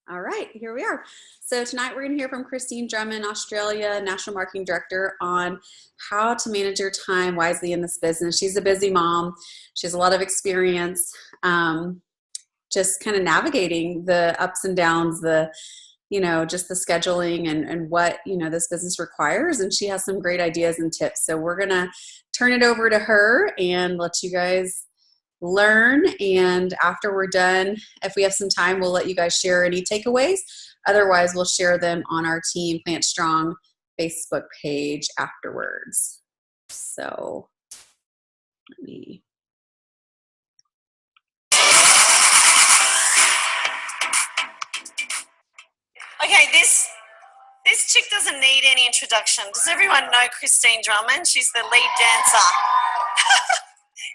All right, here we are. So tonight we're going to hear from Kristine Drummond, Australia National Marketing Director, on how to manage your time wisely in this business. She's a busy mom. She has a lot of experience just kind of navigating the ups and downs, just the scheduling and what, this business requires. And she has some great ideas and tips. So we're going to turn it over to her and let you guys learn, and after we're done, if we have some time, we'll let you guys share any takeaways. Otherwise, we'll share them on our Team Plant Strong Facebook page afterwards. So let me okay, this chick doesn't need any introduction. Does everyone know Kristine Drummond? She's the lead dancer.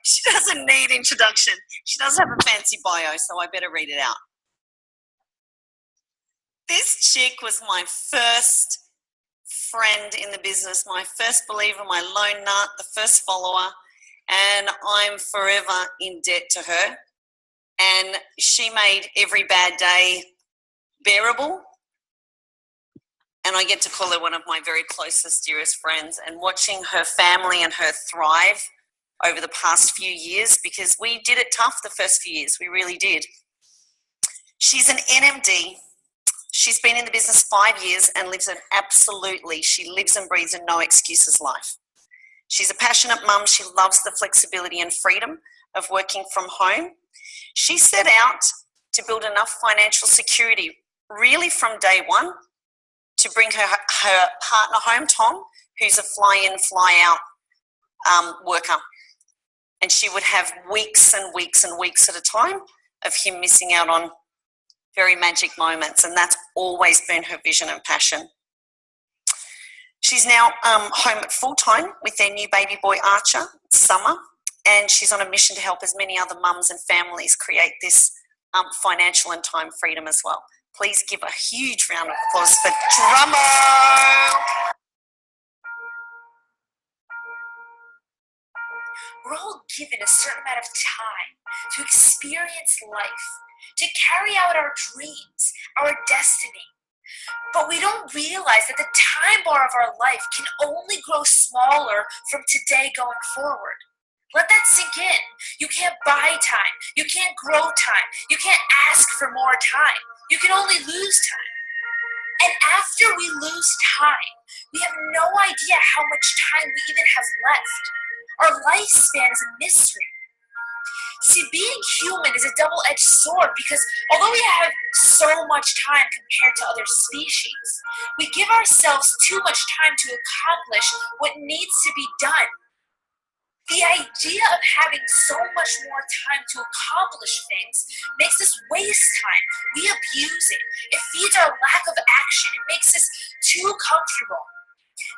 She doesn't need introduction. She does have a fancy bio, so I better read it out. This chick was my first friend in the business, my first believer, my lone nut, the first follower, and I'm forever in debt to her. And she made every bad day bearable. And I get to call her one of my very closest, dearest friends, and watching her family and her thrive over the past few years, because we did it tough the first few years. We really did. She's an NMD. She's been in the business 5 years and lives an she lives and breathes a no excuses life. She's a passionate mum. She loves the flexibility and freedom of working from home. She set out to build enough financial security really from day one to bring her partner home, Tom, who's a fly-in, fly-out worker. And she would have weeks and weeks and weeks at a time of him missing out on very magic moments, and that's always been her vision and passion. She's now home at full-time with their new baby boy, Archer, Summer, and she's on a mission to help as many other mums and families create this financial and time freedom as well. Please give a huge round of applause for Drummond. We're all given a certain amount of time to experience life, to carry out our dreams, our destiny. But we don't realize that the time bar of our life can only grow smaller from today going forward. Let that sink in. You can't buy time. You can't grow time. You can't ask for more time. You can only lose time. And after we lose time, we have no idea how much time we even have left. Our lifespan is a mystery. See, being human is a double-edged sword, because although we have so much time compared to other species, we give ourselves too much time to accomplish what needs to be done. The idea of having so much more time to accomplish things makes us waste time. We abuse it. It feeds our lack of action. It makes us too comfortable.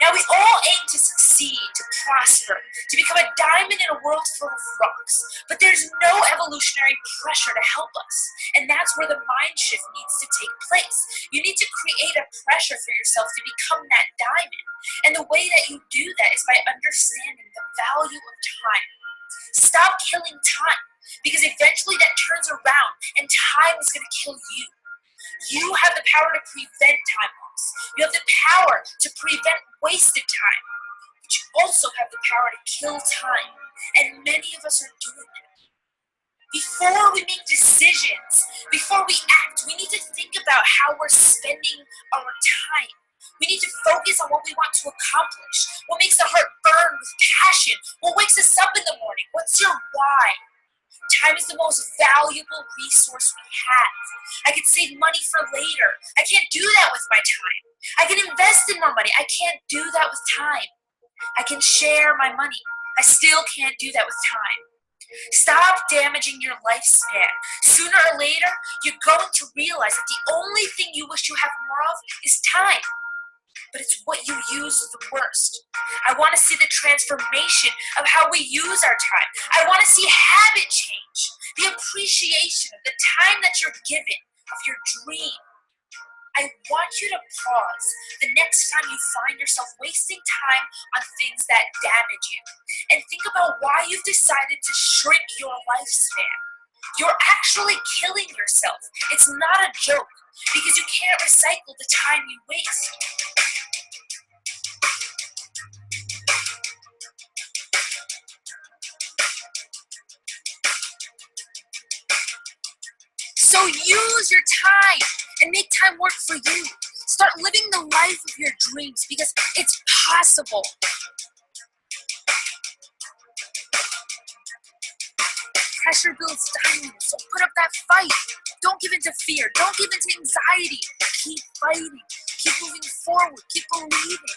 Now, we all aim to succeed, to prosper, to become a diamond in a world full of rocks, but there's no evolutionary pressure to help us, and that's where the mind shift needs to take place. You need to create a pressure for yourself to become that diamond, and the way that you do that is by understanding the value of time. Stop killing time, because eventually that turns around, and time is going to kill you. You have the power to prevent time loss. You have the power to prevent wasted time. But you also have the power to kill time. And many of us are doing that. Before we make decisions, before we act, we need to think about how we're spending our time. We need to focus on what we want to accomplish. What makes the heart burn with passion? What wakes us up in the morning? What's your why? Time is the most valuable resource we have. I can save money for later. I can't do that with my time. I can invest in more money. I can't do that with time. I can share my money. I still can't do that with time. Stop damaging your lifespan. Sooner or later, you're going to realize that the only thing you wish you have more of is time. But it's what you use the worst. I want to see the transformation of how we use our time. I want to see habit change, the appreciation of the time that you're given, of your dream. I want you to pause the next time you find yourself wasting time on things that damage you, and think about why you've decided to shrink your lifespan. You're actually killing yourself. It's not a joke because you can't recycle the time you waste. So use your time and make time work for you. Start living the life of your dreams because it's possible. Pressure builds diamonds, so put up that fight. Don't give in to fear. Don't give in to anxiety. Keep fighting. Keep moving forward. Keep believing.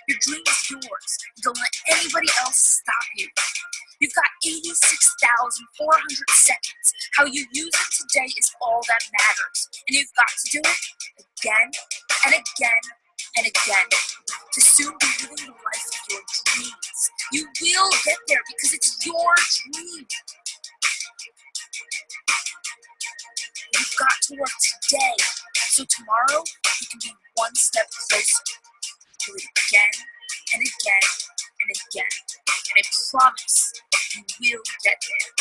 Your dream is yours. Don't let anybody else stop you. You've got 86,400 seconds. How you use it today is all that matters. And you've got to do it again and again and again to soon be living the life of your dreams. You will get there because it's your dream. You've got to work today, so tomorrow you can be one step closer. Do it again and again and again, and I promise you will get there.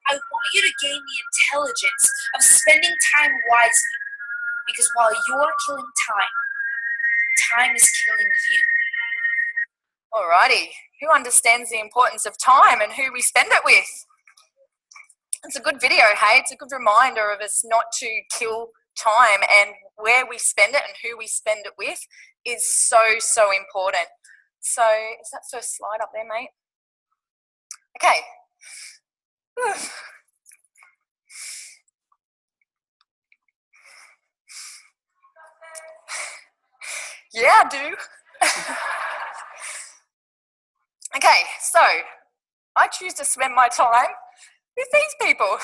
I want you to gain the intelligence of spending time wisely, because while you're killing time, time is killing you. Alrighty, who understands the importance of time and who we spend it with? It's a good video, hey? It's a good reminder of us not to kill time, and where we spend it and who we spend it with is so, so important. So, is that first slide up there, mate? Okay. Yeah, I do. Okay, so I choose to spend my time with these people.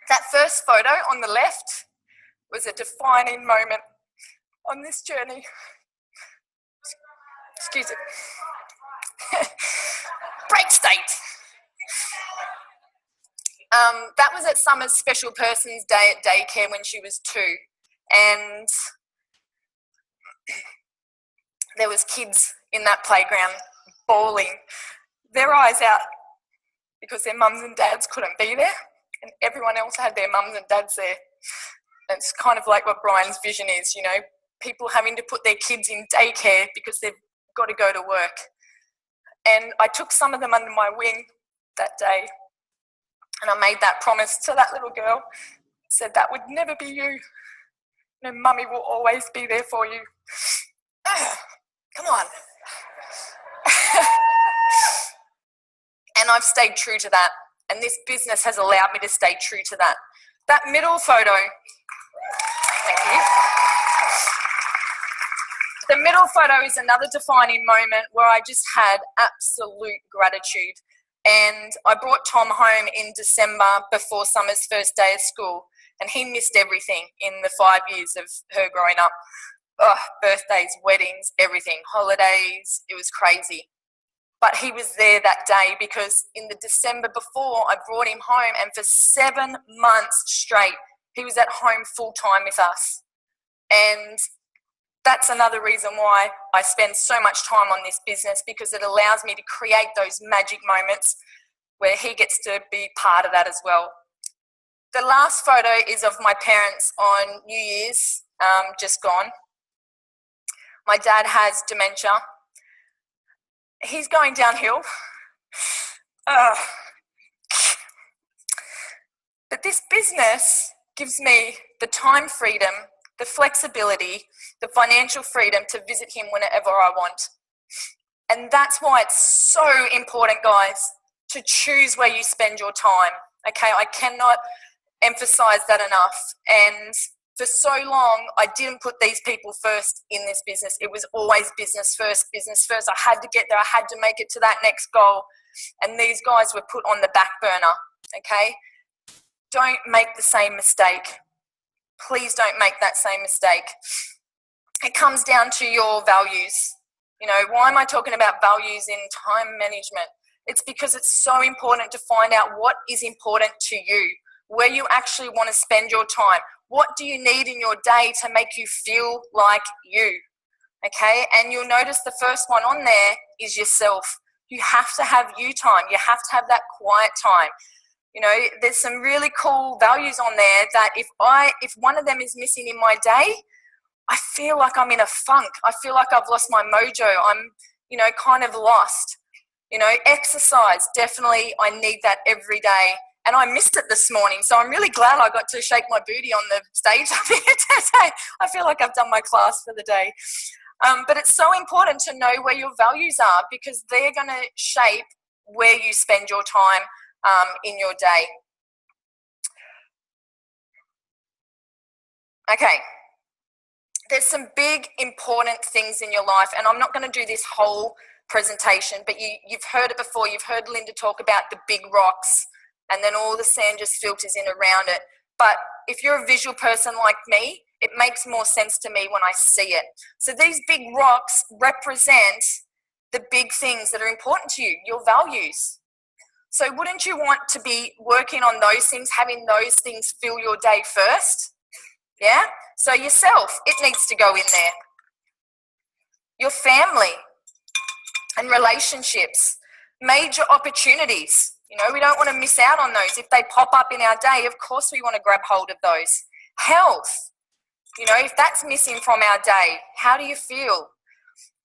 That first photo on the left was a defining moment on this journey. Excuse it. Break state. That was at Summer's Special Persons Day at daycare when she was 2, and there was kids in that playground bawling their eyes out because their mums and dads couldn't be there, and everyone else had their mums and dads there. And it's kind of like what Brian's vision is, you know, people having to put their kids in daycare because they've got to go to work. And I took some of them under my wing that day, and I made that promise to that little girl, said that would never be you. You know, Mummy will always be there for you. Come on. And I've stayed true to that, and this business has allowed me to stay true to that. That middle photo, thank you. The middle photo is another defining moment where I just had absolute gratitude. And I brought Tom home in December before Summer's first day of school, and he missed everything in the 5 years of her growing up. Oh, birthdays, weddings, everything, holidays, it was crazy. But he was there that day because in the December before, I brought him home, and for 7 months straight, he was at home full time with us. And that's another reason why I spend so much time on this business, because it allows me to create those magic moments where he gets to be part of that as well. The last photo is of my parents on New Year's, just gone. My dad has dementia. He's going downhill. But this business gives me the time freedom, the flexibility, the financial freedom to visit him whenever I want. And that's why it's so important, guys, to choose where you spend your time. Okay, I cannot emphasize that enough. And for so long, I didn't put these people first in this business. It was always business first, business first. I had to get there. I had to make it to that next goal. And these guys were put on the back burner, okay? don't make the same mistake. Please don't make that same mistake. It comes down to your values. You know, why am I talking about values in time management? It's because it's so important to find out what is important to you, where you actually want to spend your time. What do you need in your day to make you feel like you? Okay, and you'll notice the first one on there is yourself. You have to have you time. You have to have that quiet time. You know, there's some really cool values on there that if one of them is missing in my day, I feel like I'm in a funk. I feel like I've lost my mojo. I'm, you know, kind of lost. You know, exercise, definitely I need that every day. And I missed it this morning, so I'm really glad I got to shake my booty on the stage up here today. I feel like I've done my class for the day. But it's so important to know where your values are, because they're going to shape where you spend your time in your day. Okay. There's some big important things in your life, and I'm not going to do this whole presentation, but you've heard it before. You've heard Linda talk about the big rocks, and then all the sand just filters in around it. But if you're a visual person like me, it makes more sense to me when I see it. So these big rocks represent the big things that are important to you, your values. So wouldn't you want to be working on those things, having those things fill your day first? Yeah? So yourself, it needs to go in there. Your family and relationships, major opportunities. You know, we don't want to miss out on those. If they pop up in our day, of course we want to grab hold of those. Health, you know, if that's missing from our day, how do you feel?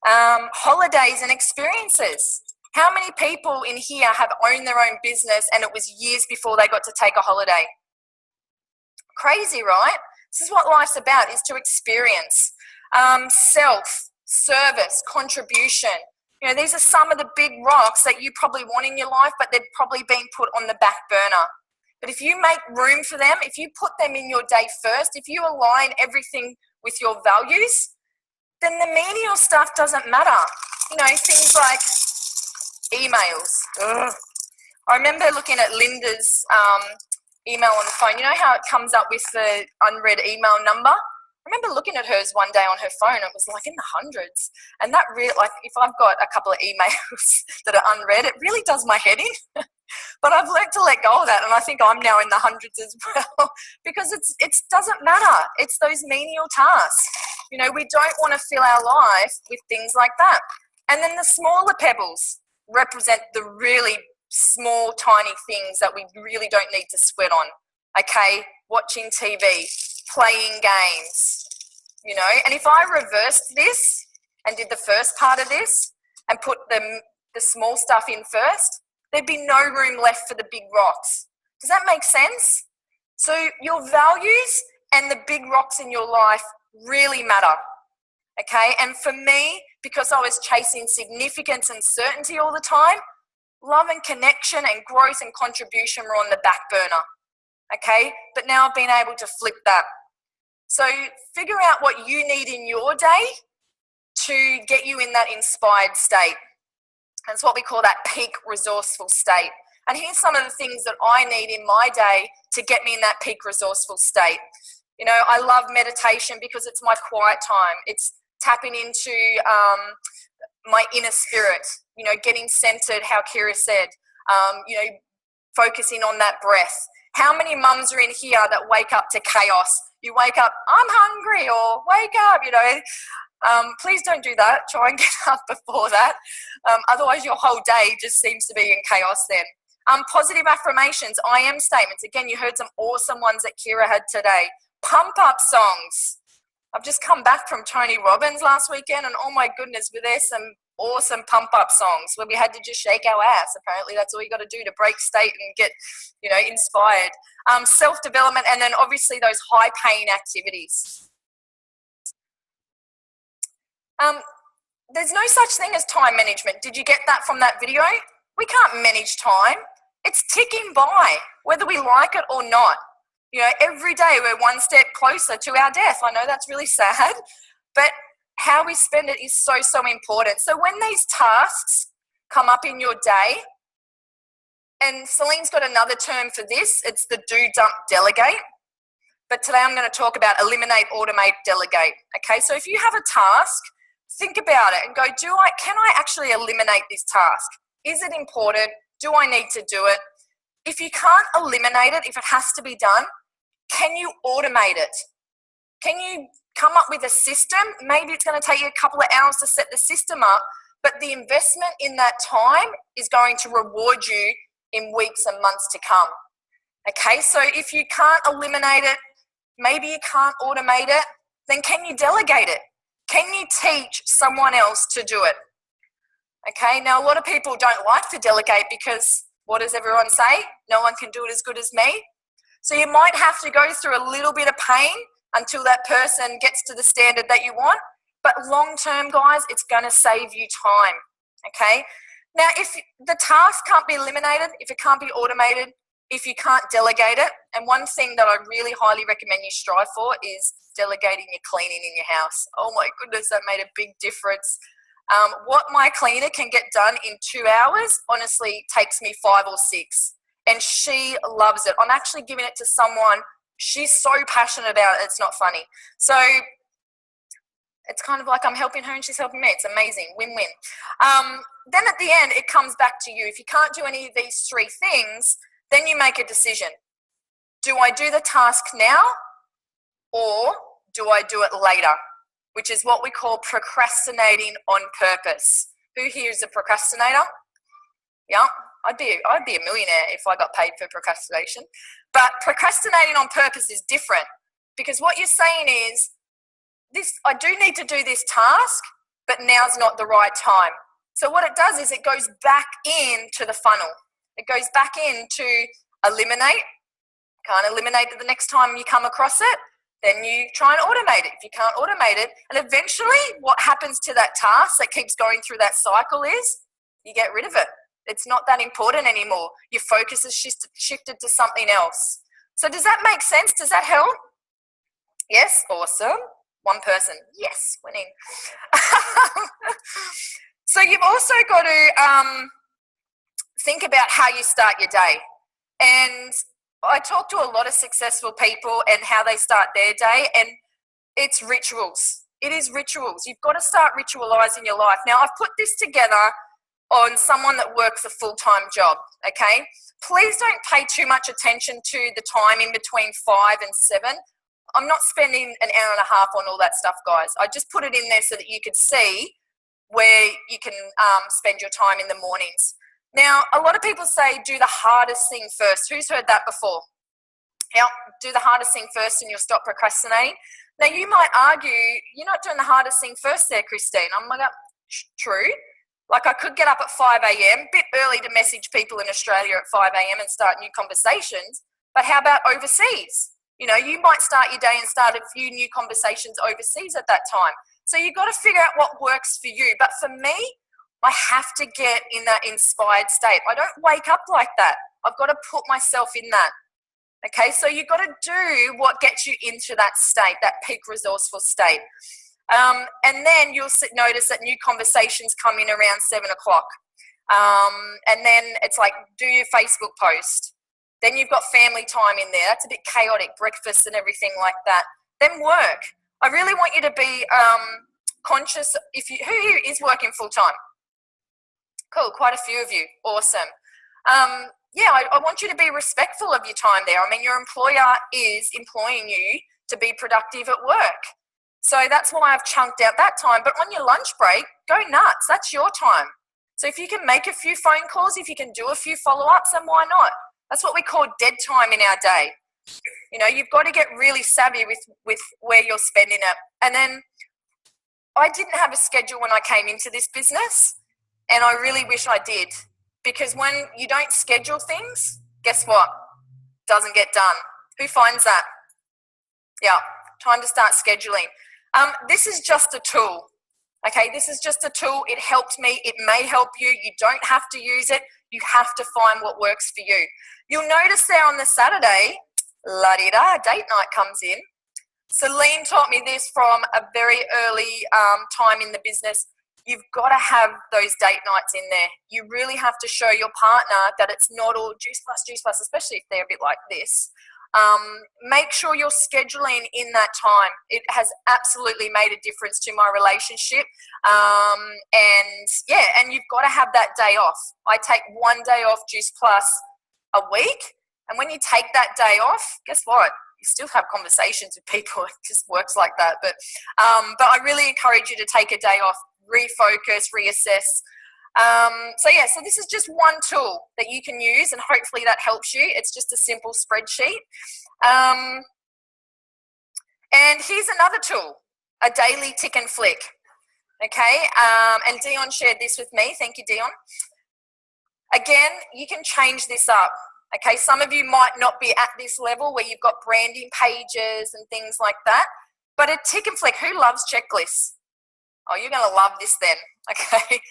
Holidays and experiences. How many people in here have owned their own business and it was years before they got to take a holiday? Crazy, right? This is what life's about, is to experience. Self, service, contribution. You know, these are some of the big rocks that you probably want in your life, but they've probably been put on the back burner. But if you make room for them, if you put them in your day first, if you align everything with your values, then the menial stuff doesn't matter. You know, things like emails. Ugh. I remember looking at Linda's email on the phone. You know how it comes up with the unread email number? I remember looking at hers one day on her phone. It was like in the hundreds. And that really, like, if I've got a couple of emails that are unread, it really does my head in. But I've learned to let go of that, and I think I'm now in the hundreds as well, because it doesn't matter. It's those menial tasks. You know, we don't want to fill our life with things like that. And then the smaller pebbles represent the really small, tiny things that we really don't need to sweat on. Okay, watching TV, playing games, you know. And if I reversed this and did the first part of this and put the small stuff in first, there'd be no room left for the big rocks. Does that make sense? So your values and the big rocks in your life really matter. Okay, and for me, because I was chasing significance and certainty all the time, love and connection and growth and contribution were on the back burner. Okay, but now I've been able to flip that. So figure out what you need in your day to get you in that inspired state. That's what we call that peak resourceful state. And here's some of the things that I need in my day to get me in that peak resourceful state. You know, I love meditation because it's my quiet time. It's tapping into my inner spirit, you know, getting centered, how Kira said, you know, focusing on that breath. How many mums are in here that wake up to chaos? You wake up, I'm hungry, or wake up, you know. Please don't do that. Try and get up before that. Otherwise, your whole day just seems to be in chaos then. Positive affirmations, I am statements. Again, you heard some awesome ones that Kira had today. Pump up songs. I've just come back from Tony Robbins last weekend, and oh my goodness, were there some awesome pump up songs where we had to just shake our ass. Apparently that's all you got to do to break state and get, you know, inspired. Self-development, and then obviously those high pain activities. There's no such thing as time management. Did you get that from that video? We can't manage time. It's ticking by, whether we like it or not. You know, every day we're one step closer to our death. I know that's really sad, but how we spend it is so, so important. So when these tasks come up in your day, And Celine's got another term for this. It's the do, dump, delegate. But today I'm going to talk about eliminate, automate, delegate. Okay, so if you have a task, think about it and go, can I actually eliminate this task? Is it important? Do I need to do it? If you can't eliminate it, if it has to be done, can you automate it? Can you come up with a system? Maybe it's going to take you a couple of hours to set the system up, but the investment in that time is going to reward you in weeks and months to come. Okay, so if you can't eliminate it, maybe you can't automate it, then can you delegate it? Can you teach someone else to do it? Okay, now a lot of people don't like to delegate because what does everyone say? No one can do it as good as me. So you might have to go through a little bit of pain until that person gets to the standard that you want. But long term, guys, it's going to save you time. Okay, now if the task can't be eliminated, if it can't be automated, if you can't delegate it, and one thing that I really highly recommend you strive for is delegating your cleaning in your house. Oh my goodness, that made a big difference. What my cleaner can get done in 2 hours, honestly, takes me 5 or 6. And she loves it. I'm actually giving it to someone, she's so passionate about it, it's not funny. So it's kind of like I'm helping her and she's helping me. It's amazing, win-win. Then at the end, it comes back to you. If you can't do any of these 3 things, then you make a decision. Do I do the task now or do I do it later? Which is what we call procrastinating on purpose. Who here is a procrastinator? Yeah, I'd be a millionaire if I got paid for procrastination. But procrastinating on purpose is different because what you're saying is, I do need to do this task, but now's not the right time. So what it does is it goes back into the funnel. It goes back into eliminate. Can't eliminate it the next time you come across it, then you try and automate it. If you can't automate it, and eventually what happens to that task that keeps going through that cycle is you get rid of it. It's not that important anymore. Your focus is shifted to something else. So does that make sense? Does that help? Yes? Awesome. One person. Yes, winning. So you've also got to think about how you start your day. And I talk to a lot of successful people and how they start their day, and it's rituals. It is rituals. You've got to start ritualizing your life. Now, I've put this together on someone that works a full-time job, okay? Please don't pay too much attention to the time in between 5 and 7. I'm not spending an hour and a half on all that stuff, guys. I just put it in there so that you could see where you can spend your time in the mornings. Now, a lot of people say do the hardest thing first. Who's heard that before? Yeah, do the hardest thing first and you'll stop procrastinating. Now, you might argue, you're not doing the hardest thing first there, Kristine. I'm like, true. Like I could get up at 5 a.m., bit early to message people in Australia at 5 a.m. and start new conversations. But how about overseas? You know, you might start your day and start a few new conversations overseas at that time. So you've got to figure out what works for you. But for me, I have to get in that inspired state. I don't wake up like that. I've got to put myself in that. Okay, so you've got to do what gets you into that state, that peak resourceful state. And then you'll notice that new conversations come in around 7 o'clock. And then it's like, do your Facebook post. Then you've got family time in there. That's a bit chaotic, breakfast and everything like that. Then work. I really want you to be conscious. Who here is working full time? Cool, quite a few of you. Awesome. I want you to be respectful of your time there. I mean, your employer is employing you to be productive at work. So that's why I've chunked out that time. But on your lunch break, go nuts. That's your time. So if you can make a few phone calls, if you can do a few follow-ups, then why not? That's what we call dead time in our day. You know, you've got to get really savvy with where you're spending it. And then I didn't have a schedule when I came into this business, and I really wish I did. Because when you don't schedule things, guess what? Doesn't get done. Who finds that? Yeah, time to start scheduling. This is just a tool. Okay, this is just a tool. It helped me. It may help you. You don't have to use it. You have to find what works for you. You'll notice there on the Saturday, la-di-da, date night comes in. Celine taught me this from a very early time in the business. you've got to have those date nights in there. You really have to show your partner that it's not all juice plus, especially if they're a bit like this. Make sure you're scheduling in that time. It has absolutely made a difference to my relationship. And you've got to have that day off. I take 1 day off juice plus a week. And when you take that day off, guess what? You still have conversations with people. It just works like that. But I really encourage you to take a day off, refocus, reassess. So this is just one tool that you can use, and hopefully that helps you. It's just a simple spreadsheet. And here's another tool, a daily tick and flick. Okay, and Dion shared this with me. Thank you, Dion. Again, you can change this up. Okay, some of you might not be at this level where you've got branding pages and things like that, but a tick and flick, who loves checklists? Oh, you're going to love this then, okay?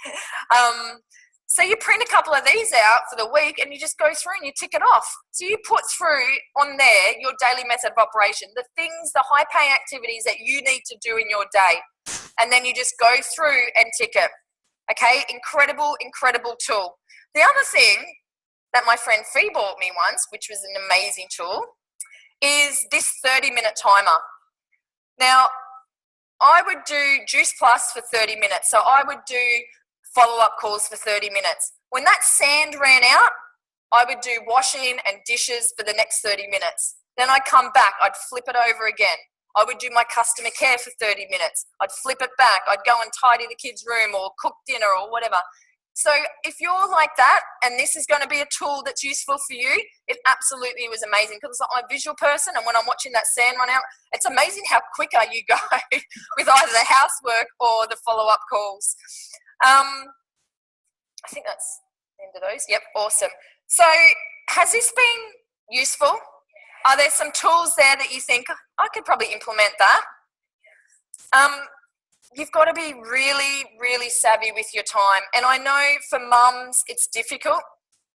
So you print a couple of these out for the week and you just go through and you tick it off. So you put through on there your daily method of operation, the things, the high-paying activities that you need to do in your day, and then you just go through and tick it, okay? Incredible, incredible tool. The other thing that my friend Fee bought me once, which was an amazing tool, is this 30-minute timer. Now, I would do Juice Plus for 30 minutes. So I would do follow-up calls for 30 minutes. When that sand ran out, I would do washing and dishes for the next 30 minutes. Then I'd come back, I'd flip it over again. I would do my customer care for 30 minutes. I'd flip it back. I'd go and tidy the kids' room or cook dinner or whatever. So if you're like that and this is going to be a tool that's useful for you, it absolutely was amazing, because I'm a visual person, and when I'm watching that sand run out, it's amazing how quicker you go with either the housework or the follow-up calls. I think that's the end of those. Yep, awesome. So has this been useful? Are there some tools there that you think, I could probably implement that? You've got to be really, really savvy with your time. And I know for mums, it's difficult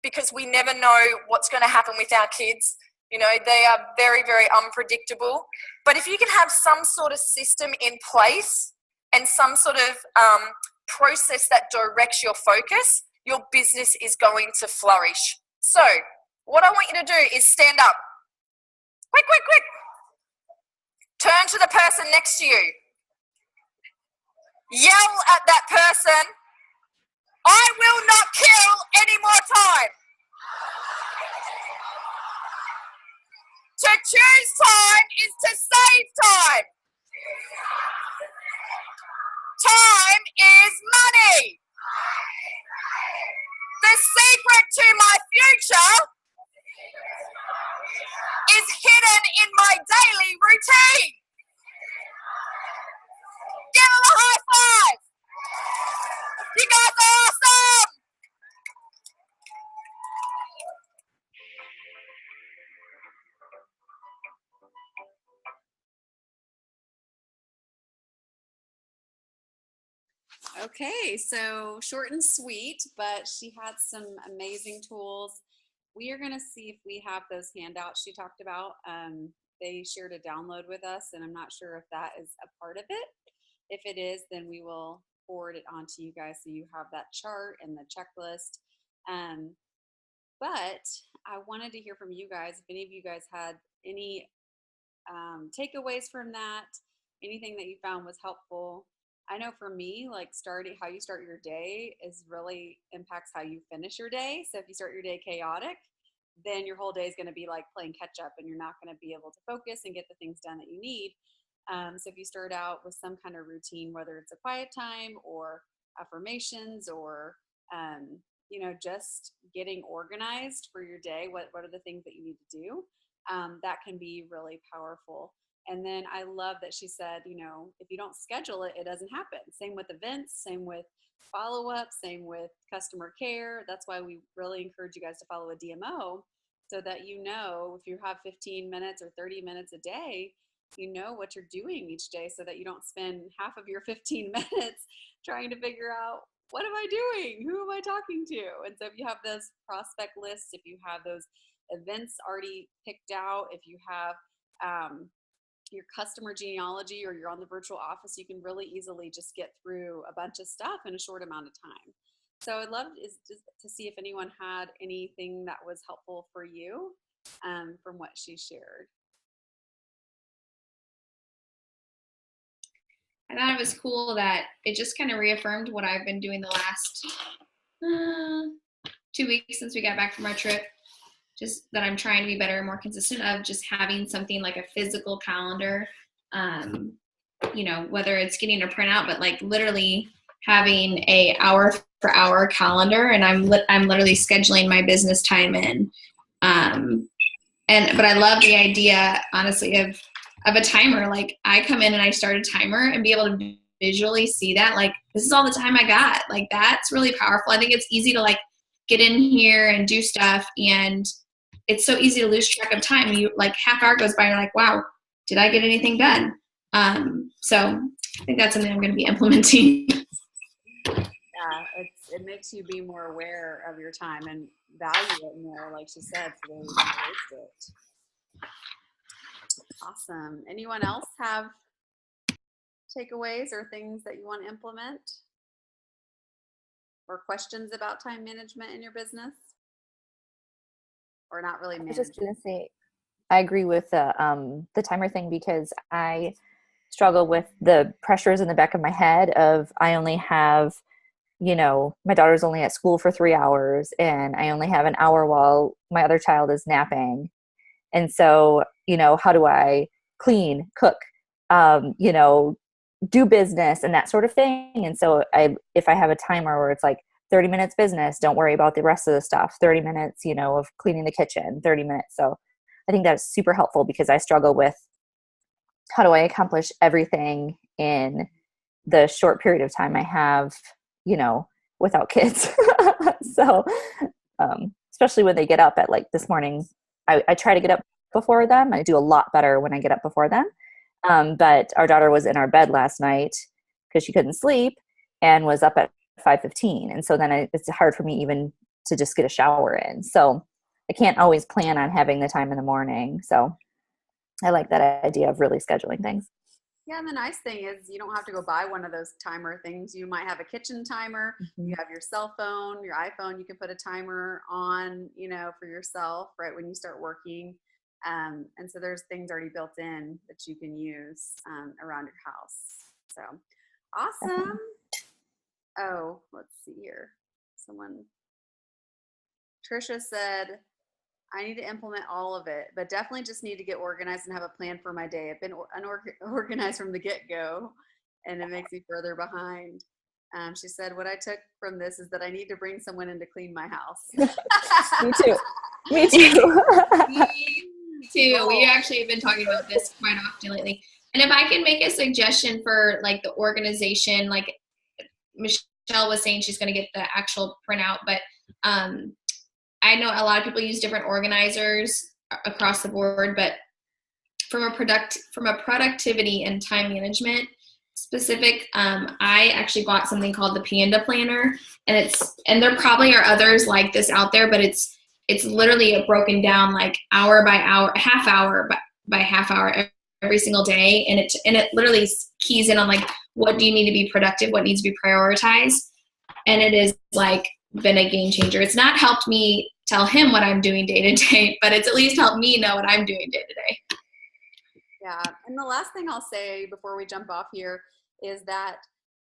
because we never know what's going to happen with our kids. You know, they are very, very unpredictable. But if you can have some sort of system in place and some sort of process that directs your focus, your business is going to flourish. So what I want you to do is stand up. Quick, quick, quick. Turn to the person next to you. Yell at that person, I will not kill any more time. To choose time is to save time. Time is money. The secret to my future is hidden in my daily routine. Give them a high five. You guys are awesome. Okay, so short and sweet, but she had some amazing tools. We are going to see if we have those handouts she talked about. They shared a download with us, and I'm not sure if that is a part of it. If it is, then we will forward it on to you guys so you have that chart and the checklist. But I wanted to hear from you guys, if any of you guys had any takeaways from that, anything that you found was helpful. I know for me, like how you start your day really impacts how you finish your day. So if you start your day chaotic, then your whole day is going to be like playing catch up, and you're not going to be able to focus and get the things done that you need. So if you start out with some kind of routine, whether it's a quiet time or affirmations or, just getting organized for your day, what are the things that you need to do? That can be really powerful. And then I love that she said, if you don't schedule it, it doesn't happen. Same with events, same with follow-up, same with customer care. That's why we really encourage you guys to follow a DMO, so that if you have 15 minutes or 30 minutes a day, you know what you're doing each day, so that you don't spend half of your 15 minutes trying to figure out, what am I doing? Who am I talking to? And so if you have those prospect lists, if you have those events already picked out, if you have your customer genealogy or you're on the virtual office, you can really easily just get through a bunch of stuff in a short amount of time. So I'd love is just to see if anyone had anything that was helpful for you from what she shared. I thought it was cool that it just kind of reaffirmed what I've been doing the last 2 weeks since we got back from our trip. Just that I'm trying to be better and more consistent of just having something like a physical calendar, whether it's getting a printout, but like literally having a hour for hour calendar, and I'm literally scheduling my business time in. But I love the idea, honestly, of a timer. Like I come in and I start a timer and be able to visually see that, like, this is all the time I got. Like that's really powerful. I think it's easy to like get in here and do stuff, and it's so easy to lose track of time. You like half hour goes by and you're like, wow, did I get anything done? So I think that's something I'm going to be implementing. Yeah, it makes you be more aware of your time and value it more, like she said, so that you don't waste it. Awesome. Anyone else have takeaways or things that you want to implement? Or questions about time management in your business? Or not really management? I was just going to say, I agree with the timer thing, because I struggle with the pressures in the back of my head of I only have, my daughter's only at school for 3 hours and I only have an hour while my other child is napping. And so, how do I clean, cook, do business and that sort of thing. And so if I have a timer where it's like 30 minutes business, don't worry about the rest of the stuff, 30 minutes, of cleaning the kitchen, 30 minutes. So I think that's super helpful, because I struggle with how do I accomplish everything in the short period of time I have, without kids. So, especially when they get up at like this morning, I try to get up before them. I do a lot better when I get up before them. But our daughter was in our bed last night because she couldn't sleep and was up at 5:15. And so then it's hard for me even to just get a shower in. So I can't always plan on having the time in the morning. So I like that idea of really scheduling things. Yeah, and the nice thing is you don't have to go buy one of those timer things. You might have a kitchen timer. Mm-hmm. You have your cell phone, your iPhone. You can put a timer on, for yourself right when you start working. And so there's things already built in that you can use around your house. So awesome. Oh, let's see here. Trisha said, I need to implement all of it, but definitely just need to get organized and have a plan for my day. I've been unorganized from the get-go, and it makes me further behind. She said, what I took from this is that I need to bring someone in to clean my house. Me too. Me too. Me too. We actually have been talking about this quite often lately. And if I can make a suggestion for like the organization, like Michelle was saying she's going to get the actual printout, but I know a lot of people use different organizers across the board, but from a productivity and time management specific, I actually bought something called the Panda Planner, and there probably are others like this out there, but it's literally broken down like hour by hour, half hour by half hour every single day, and it literally keys in on like what do you need to be productive, what needs to be prioritized, and it is like been a game changer. It's not helped me tell him what I'm doing day to day, but it's at least helped me know what I'm doing day to day. Yeah, and the last thing I'll say before we jump off here is that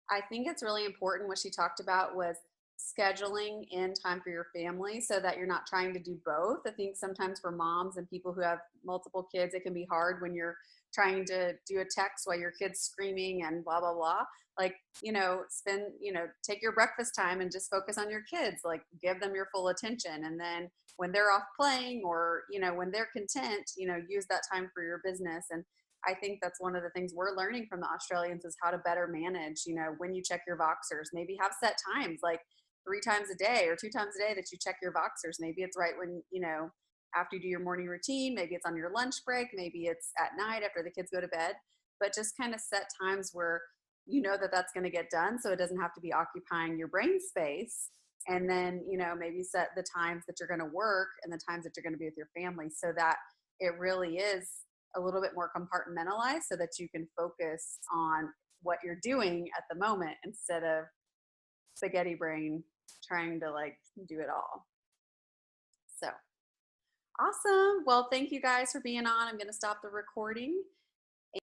I think it's really important what she talked about was scheduling in time for your family so that you're not trying to do both. I think sometimes for moms and people who have multiple kids, it can be hard when you're trying to do a text while your kid's screaming and blah, blah, blah. Like, take your breakfast time and just focus on your kids, like give them your full attention. And then when they're off playing or, when they're content, use that time for your business. And I think that's one of the things we're learning from the Australians is how to better manage, when you check your Voxers, maybe have set times like 3 times a day or 2 times a day that you check your Voxers. Maybe it's right when, after you do your morning routine, maybe it's on your lunch break, maybe it's at night after the kids go to bed, but just kind of set times where that's going to get done so it doesn't have to be occupying your brain space. And then, maybe set the times that you're going to work and the times that you're going to be with your family so that it really is a little bit more compartmentalized so that you can focus on what you're doing at the moment instead of spaghetti brain trying to like do it all. So awesome. Well, thank you guys for being on. I'm going to stop the recording